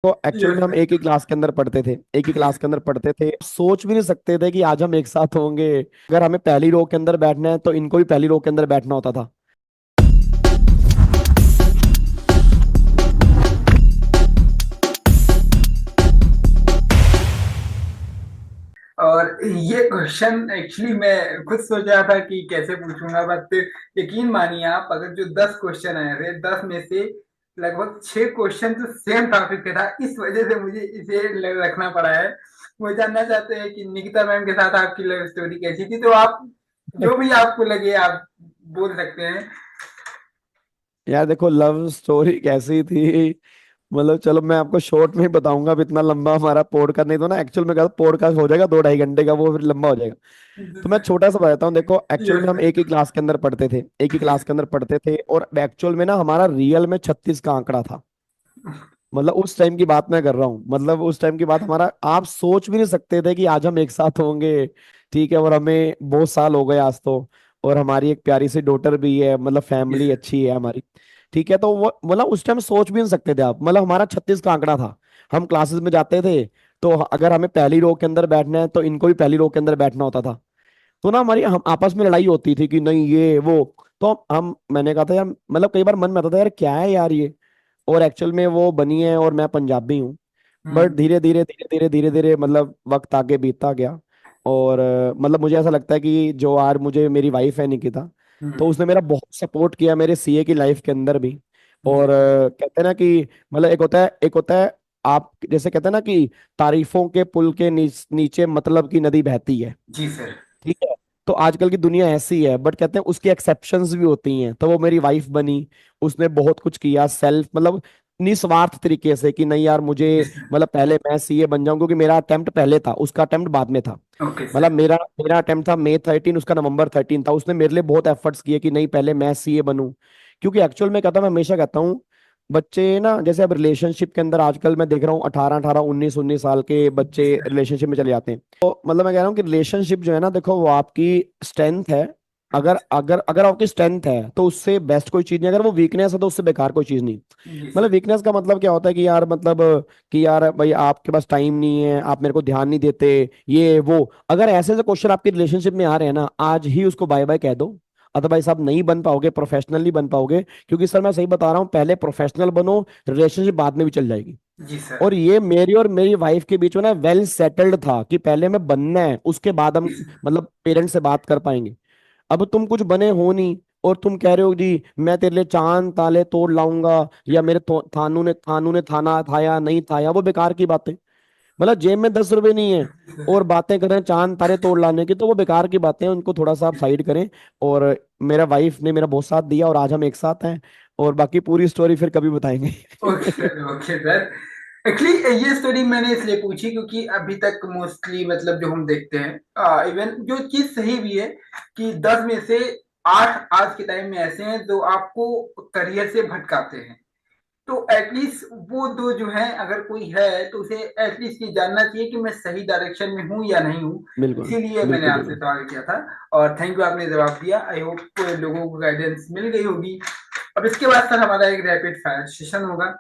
तो एक्चुअल में यस हम एक ही क्लास के अंदर पढ़ते थे, एक ही क्लास के अंदर पढ़ते थे, सोच भी नहीं सकते थे कि आज हम एक साथ होंगे। अगर हमें पहली रो के अंदर बैठना है तो इनको भी पहली रो के अंदर बैठना होता था। और ये क्वेश्चन एक्चुअली मैं खुद सोच रहा था कि कैसे पूछूंगा, बट यकीन मानिए आप, अगर जो 10 क्वेश्चन आए थे, 10 में से लगभग 6 क्वेश्चन तो सेम टॉपिक पे था। इस वजह से मुझे इसे रखना पड़ा है। वो जानना चाहते हैं कि निकिता मैम के साथ आपकी लव स्टोरी कैसी थी, तो आप जो भी आपको लगे आप बोल सकते हैं। यार देखो, लव स्टोरी कैसी थी, मतलब चलो मैं आपको शॉर्ट में ही बताऊंगा। अब इतना लंबा हमारा पॉडकास्ट नहीं तो ना, एक्चुअल में क्या पॉडकास्ट हो जाएगा 2 ढाई घंटे का, वो फिर लंबा हो जाएगा। तो मैं छोटा सा बताता हूँ। देखो एक्चुअल में यस हम एक ही क्लास के अंदर पढ़ते थे, एक ही क्लास के अंदर पढ़ते थे, और एक्चुअल में ना हमारा रियल में 36 का आंकड़ा था। मतलब उस टाइम की बात मैं कर रहा हूँ, मतलब उस टाइम की बात, हमारा आप सोच भी नहीं सकते थे कि आज हम एक साथ होंगे। ठीक है, और हमें बहुत साल हो गए आज तो। और हमारी एक प्यारी सी डॉटर भी है, मतलब यस फैमिली अच्छी है हमारी। ठीक है, तो वो मतलब उस टाइम सोच भी नहीं सकते थे आप, मतलब हमारा 36 का आंकड़ा था। हम क्लासेस में जाते थे, तो अगर हमें पहली रो के अंदर बैठना है तो इनको भी पहली रो के अंदर बैठना होता था। तो ना हमारी हम आपस में लड़ाई होती थी कि नहीं ये वो। तो हम मैंने कहा था यार, मतलब कई बार मन में आता था यार क्या है यार ये। और एक्चुअल में वो बनी है और मैं पंजाबी हूँ। बट धीरे धीरे धीरे धीरे धीरे धीरे मतलब वक्त आगे बीतता गया। और मतलब मुझे ऐसा लगता है कि जो आज मुझे मेरी वाइफ है निकिता, तो हम्म उसने मेरा बहुत सपोर्ट किया मेरे सीए की लाइफ के अंदर भी। और यस कहते हैं ना कि मतलब एक होता है आप जैसे कहते हैं ना कि तारीफों के पुल के नीचे मतलब की नदी बहती है। जी सर। ठीक है, तो आजकल की दुनिया ऐसी है, बट कहते हैं उसकी एक्सेप्शंस भी होती हैं। तो वो मेरी वाइफ बनी, उसने बहुत कुछ किया सेल्फ, मतलब निस्वार्थ तरीके से कि नहीं यार मुझे, यस मतलब पहले मैं सीए बन जाऊं, क्योंकि मेरा अटेम्प्ट पहले था, उसका अटेम्प्ट बाद में था। ओके मतलब सर। मेरा मेरा अटेम्प्ट था May 13, उसका November 13 था। उसने मेरे लिए बहुत एफर्ट्स किए कि नहीं पहले मैं सीए बनूं। क्योंकि एक्चुअल में कहता, मैं हमेशा कहता हूँ, बच्चे ना जैसे अब रिलेशनशिप के अंदर आजकल मैं देख रहा हूँ 18 18 19 19 साल के बच्चे जी सर। रिलेशनशिप में चले जाते हैं। तो मतलब मैं कह रहा हूँ कि रिलेशनशिप जो है ना, देखो वो आपकी स्ट्रेंथ है। अगर अगर अगर आपकी स्ट्रेंथ है तो उससे बेस्ट कोई चीज नहीं, अगर वो वीकनेस है तो उससे बेकार कोई चीज नहीं। जी मतलब सर। वीकनेस का मतलब क्या होता है कि यार मतलब कि यार भाई आपके पास टाइम नहीं है, आप मेरे को ध्यान नहीं देते, ये वो। अगर ऐसे ऐसे क्वेश्चन आपके रिलेशनशिप में आ रहे हैं ना, आज ही उसको बाय बाय कह दो। अदरवाइज आप नहीं बन पाओगे, प्रोफेशनल नहीं बन पाओगे। क्योंकि सर मैं सही बता रहा हूँ, पहले प्रोफेशनल बनो, रिलेशनशिप बाद में भी चल जाएगी। जी सर। और ये मेरी और मेरी वाइफ के बीच में ना वेल सेटल्ड था कि पहले में बनना है, उसके बाद हम मतलब पेरेंट्स से बात कर पाएंगे। अब तुम कुछ बने हो नहीं, और तुम कह रहे हो जी मैं तेरे लिए चांद ताले तोड़ लाऊंगा, या मेरे थानू ने थाना थाया नहीं थाया, वो बेकार की बातें। मतलब जेब में 10 रुपए नहीं है और बातें करें चांद तारे तोड़ लाने की, तो वो बेकार की बातें हैं, उनको थोड़ा सा आप साइड करें। और मेरा वाइफ ने मेरा बहुत साथ दिया, और आज हम एक साथ हैं। और बाकी पूरी स्टोरी फिर कभी बताएंगे। Okay sir, okay sir. Actually ये स्टोरी मैंने इसलिए पूछी क्योंकि अभी तक मोस्टली मतलब जो हम देखते हैं, इवन जो चीज सही भी है कि 10 में से 8 आज के टाइम में ऐसे हैं जो आपको करियर से भटकाते हैं। तो एटलीस्ट वो दो जो हैं, अगर कोई है तो उसे एटलीस्ट ये जानना चाहिए कि मैं सही डायरेक्शन में हूँ या नहीं हूँ। बिल्कुल इसीलिए मैंने बिल्कुल आपसे बिल्कुल। सवाल किया था। और थैंक यू, आपने जवाब दिया। आई होप लोगों को गाइडेंस मिल गई होगी। अब इसके बाद सर हमारा एक रैपिड फायर सेशन होगा।